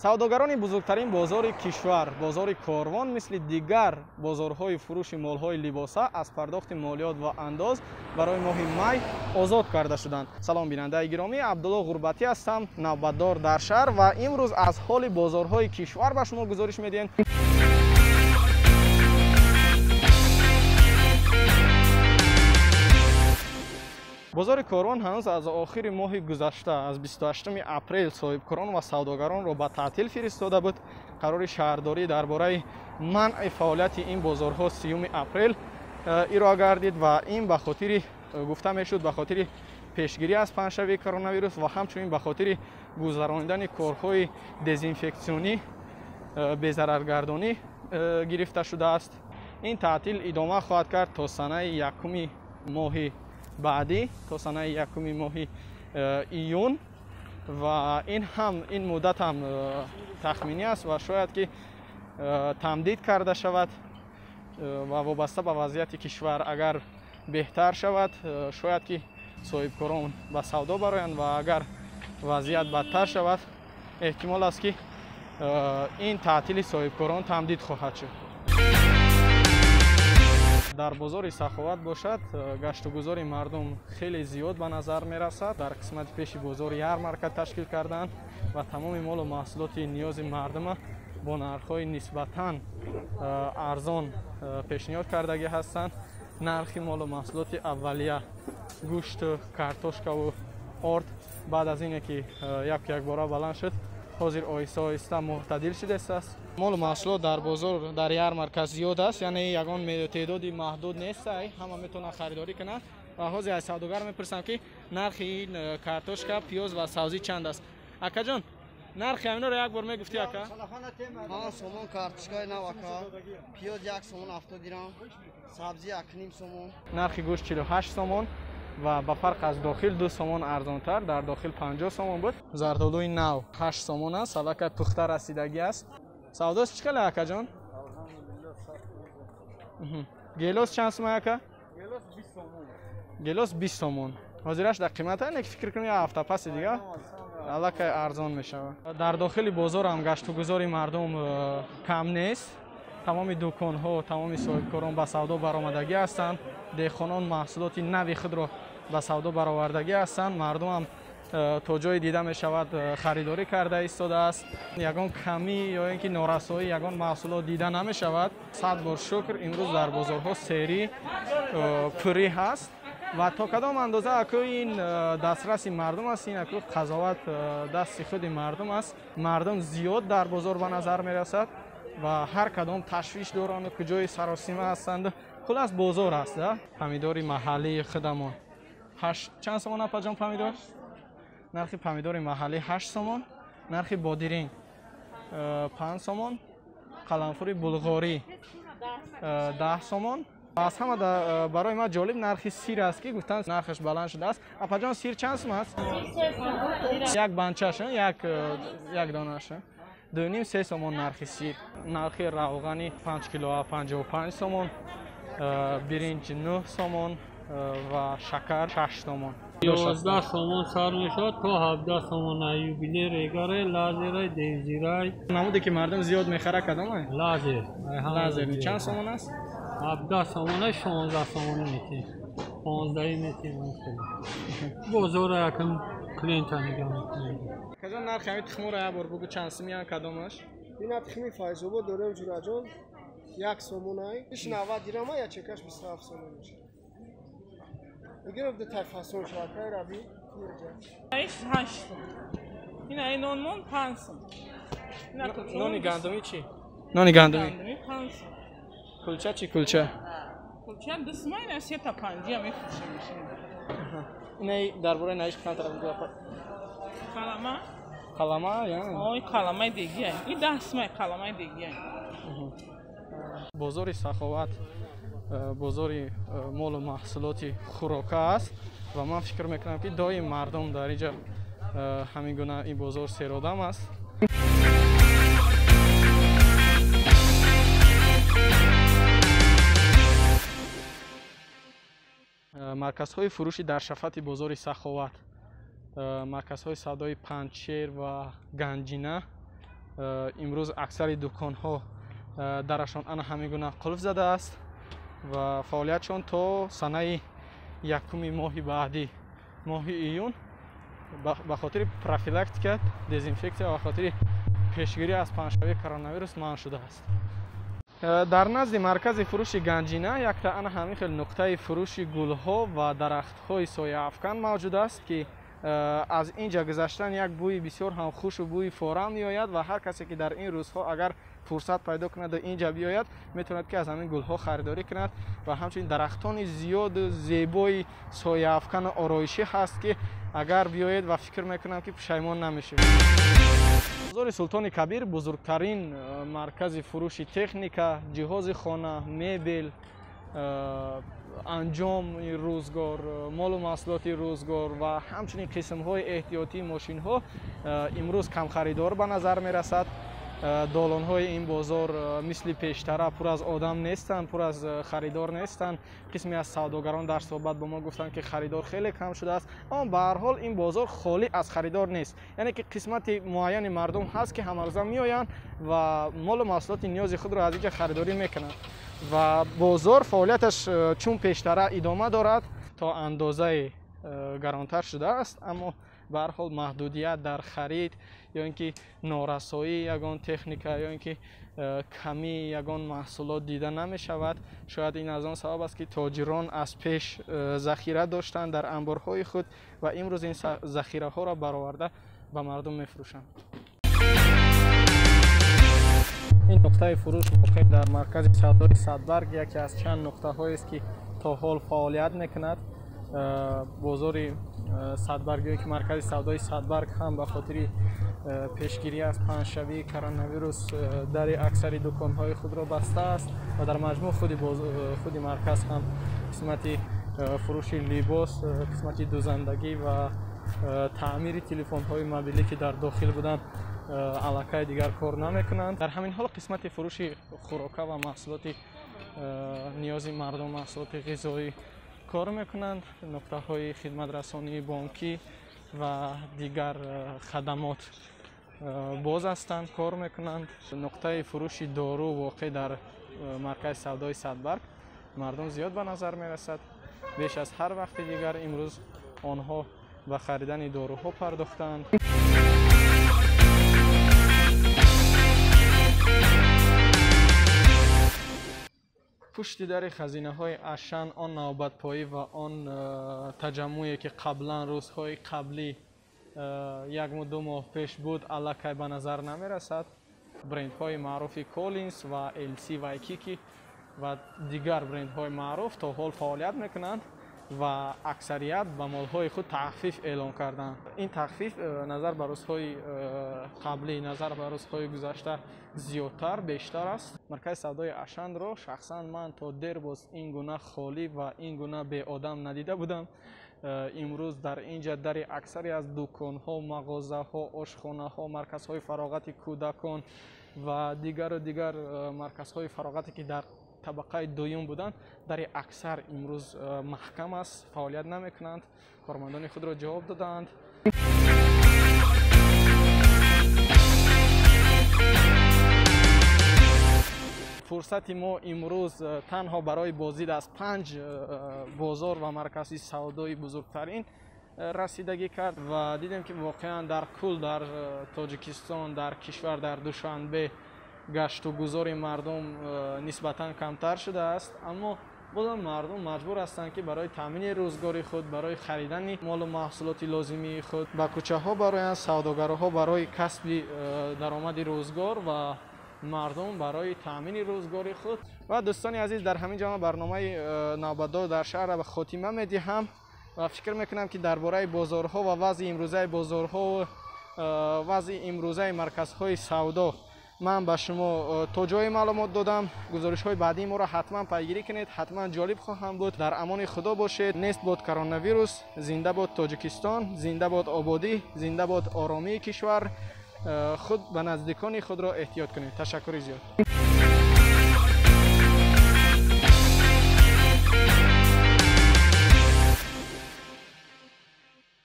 савдогарони бузургтарин бозори кишвар, бозори Корвон мисли дигар бозорҳои фурӯши молҳои либоса аз пардохти молиёт ва андоз барои моҳи май озод карда шуданд. Салом бинандаи гиромӣ, Абдулло Ғурбатӣ ҳастам, навбатдор дар шаҳр ва имрӯз аз ҳоли бозорҳои кишвар ба шумо гузориш медиҳем. бозори Корвон ҳанӯз аз охири моҳи гузашта аз 28 апрел соҳибкорон ва савдогаронро ба таътил фиристода буд. қарори шаҳрдорӣ дар бораи манъи фаъолияти ин бозорҳо 30 апрел ироа гардид ва ин ба хотири гуфта мешуд ба хотири пешгирӣ аз паҳншавии коронавирус ва ҳамчунин ба хотири гузарондани корҳои дезинфексионӣ безараргардонӣ гирифта шудааст. ин таътил идома хоҳад кард то санаи якуми моҳи баъдӣ, то санаи якуми моҳи июн ва ин муддат ҳам тахминӣ аст ва шояд ки тамдид карда шавад ва вобаста ба вазъияти кишвар агар беҳтар шавад, шояд ки соҳибкорон ба савдо бароянд ва агар вазъият бадтар шавад, эҳтимол аст ки ин таътили соҳибкорон тамдид хоҳад шуд. дар бозори Саховат бошад, гашту гузори мардум хеле зиёд ба назар мерасад. дар қисмати пеши бозор ярмарка ташкил карданд ва тамоми молу маҳсулоти ниёзи мардума бо нархҳои нисбатан арзон пешниҳод кардагӣ ҳастанд. нархи молу маҳсулоти аввалия, гӯшту картошкаву орд баъд аз ине ки якбора баланд шуд, ҳозир оҳиста оҳиста муътадил шудааст. молу маҳсулот дар бозор дар ярмарка зиёд аст, яъне ягон теъдоди маҳдуд нест, ҳама метавонанд харидорӣ кунанд. ва ҳозир аз савдогар мепурсам ки нархи ин картошка, пиёз ва сабзӣ чанд аст. акаҷон, нархи ҳаминоро як бор мегуфтӣ ака? ҳама сомон картошкаи нав ака, пиёз 1 сомон 70 дирам, сабзӣ 1.5 сомон. нархи гӯшт 48 сомон ва ба фарқ аз дохил 2 сомон арзонтар, дар дохил 50 сомон буд. зардолуи нав 8 сомон аст, салака пухта расидагӣ аст. савдош чӣ қадар акаҷон? гелос чанд сомон ака? Гелос 20 сомон. гелос 20 сомон. ҳозираш дар қимата не фикр кунӣ я ҳафта паси дига аллакай арзон мешавад. дар дохили бозор ҳам гашту гузори мардум кам нест. тамоми дуконҳо, тамоми соҳибкорон ба савдо баромадагӣ ҳастанд. деҳқонон маҳсулоти нави худро ба савдо баровардагӣ ҳастанд. мардум ҳам то ҷое дида мешавад харидорӣ карда истодааст. ягон камӣ ё ин ки норасоӣ ягон маҳсулот дида намешавад. 100 бор шукр имрӯз дар бозорҳо серӣ пурӣ ҳаст ва то кадом андоза аку ин дастраси мардум аст, ин аку қазоват дасти худи мардум аст. мардум зиёд дар бозор ба назар мерасад ва ҳар кадом ташвиш доранд, куҷои саросима ҳастанд. хулас бозор аст. помидори маҳаллии худамон чанд сомон апаҷон помидор? нархи помидори маҳаллӣ 8 сомон, нархи бодиринг 5 сомон, қаламфури булғорӣ 10 сомон. аз ҳама барои ман ҷолиб нархи сир аст ки гуфтанд нархаш баланд шудааст. апаҷон сир чанд сом аст? як банчаш, як донаш 2.5-3 сомон нархи сир. нархи равғани 5 кило 55 сомон, биринҷ 9 сомон ва шакар 6 сомон. 11 сомон сар мешавад то 17 сомон. юбилей регаре лазерай девзирай. намуде ки мардум зиёд мехара кадомай? лазер. лазер чанд сомон аст? 17 сомон 16 сомон мете. 15 мете. бозор якам клиента нигоҳ мекунад. каҷон нархи ҳамин тухмуро як бор бугу чанд сомон кадомаш? ина тухми файзобод дорем ҷураҷон 1 сомон ай. иш 90 дирам ай, чекаш 27 сомон мешавад. گرفته تفاصیل شاکای رابی ایش 8 اینا این نون 5 نونی گندمی چی؟ نونی گندمی 5 کلچه چی کلچه؟ کلچه دسمای نه 3 تا 5 میفروشه میشه اینه درباره نایش چند طرف میگه کلمه کلمه یعنی آی کلمه دیگه این دسمای کلمه دیگه بازار سخاوت бозори молу маҳсулоти хӯрока аст ва ман фикр мекунам ки доим мардум дар инҷа ҳамин гуна ин бозор серодам аст. марказҳои фурӯши дар шафати бозори Саховат, марказҳои савдои Панҷшер ва Ганҷина امروز اکثر دکان ها درشان آن همه گونه قلف زده است و فعالیتشان تا سنه یکم ماه بعدی ماه ایون به خاطر پروفیلاکتیک دزینفکسیون و خاطر پیشگیری از پنجشنبه کرونا ویروس منع شده است. در نزد مرکز فروش گنجینه یک تا همین خیلی نقطه فروش گلها و درخت‌های سایه افکن موجود است که از اینجا گذشتن یک بوی بسیار هم خوش و بوی فورا میآید و هر کسی که در این روزها اگر فرصت پیدا کند و اینجا بیاید میتواند که از همین گلها خریداری کند و همچنین درختان زیاد و زیبای سایه افکن آرایشی هست که اگر بیاید و فکر میکنم که پشیمان نمیشید. بازار سلطان کبیر بزرگترین مرکز فروش تکنیکا، جهاز خانه، مبل، انجام روزگار، مال و محصولات روزگار و همچنین قسم های احتیاطی ماشین ها امروز کم خریدار به نظر می رسد. دالان های این بازار مثل پیشتر پر از آدم نیستند، پر از خریدار نیستند. قسمی از سوداگران در صحبت با ما گفتند که خریدار خیلی کم شده است، اما به هر حال این بازار خالی از خریدار نیست. یعنی که قسمت معین مردم هست که همه روزه میآیند و مال و محصولات نیاز خود را از اینجا خریداری میکنند و بازار فعالیتش چون پیشتر ادامه دارد تا اندازه گرانتر شده است، اما به هر حال محدودیت در خرید یا اینکه نارسایی یگان تکنیکا یا اینکه کمی یگان محصولات دیده نمی شود. شاید این از آن سبب است که تاجران از پیش ذخیره داشتند در انبارهای خود و امروز این ذخیره ها را برآورده به مردم میفروشند. این نقطه فروش واقع در مرکز سودای صدبرگ یکی از چند نقطه هایی است که تا حال فعالیت میکند. بازار صدبرگی که مرکز سودای صدبرگ هم به خاطر پیشگیری از پنجشنبه کرونا ویروس در اکثر دکان‌های خود را بسته است و در مجموع خود مرکز هم قسمت فروش لباس، قسمت دوزندگی و تعمیر تلفن‌های موبیلی که در داخل بودن علاقه دیگر کار نمیکنند. در همین حال قسمت فروش خوراک و محصولات نیازی مردم، محصولات غذایی کار میکنند. نقطه های خدمت رسانی بانکی و دیگر خدمات باز هستند، کار میکنند. نقطه فروش دارو واقع در مرکز سودای صدبرگ مردم زیاد به نظر میرسد. بیش از هر وقت دیگر امروز آنها به خریدن داروها پرداختند. پشت در خزینه های اشن آن نوبت پایی و آن تجمعی که قبلا روزهای قبلی یک و دو ماه پیش بود علاقه به نظر نمی رسد. برند های معروف کولینز و السی و ایکیکی و دیگر برند های معروف تا حال فعالیت میکنند و اکثریت به مال های خود تخفیف اعلام کردند. این تخفیف نظر به روزهای قبلی، نظر به روزهای گذشته زیادتر بیشتر است. مرکز سودای اشند را شخصا من تا دیر باز این گونه خالی و این گونه بی آدم ندیده بودم. امروز در اینجا در اکثری از دکان ها، مغازه ها، آشخانه ها، مرکز های فراغت کودکان و دیگر مرکز های فراغتی که در طبقه دوم بودند در اکثر امروز محکم است، فعالیت نمی کنند. کارمندان خود را جواب دادند. فرصت ما امروز تنها برای بازدید از 5 بازار و مرکز سودای بزرگترین رسیدگی کرد و دیدیم که واقعا در کل در تاجیکستان، در کشور، در دوشنبه گشت و گذار مردم نسبتاً کمتر شده است، اما بازم مردم مجبور هستند که برای تامین روزگاری خود، برای خریدن مال و محصولات لازمی خود به کوچه ها برآیند. سوداگرها برای کسب درآمد روزگار و مردم برای تامین روزگاری خود. و دوستان عزیز، در همین جا برنامه نوبت‌دار در شهر را به خاتمه می‌دهم و فکر میکنم که درباره بازارها و وضع امروزه بازارها و وضع امروزه مرکزهای سودا من به شما تا جای معلومات دادم. گزارش های بعدی ما را حتما پیگیری کنید، حتما جالب خواهم بود. در امان خدا باشید. نیست باد کرونا ویروس. زنده باد تاجیکستان، زنده باد آبادی، زنده باد آرامی کشور. خود به نزدیکان خود را احتیاط کنید. تشکر زیاد.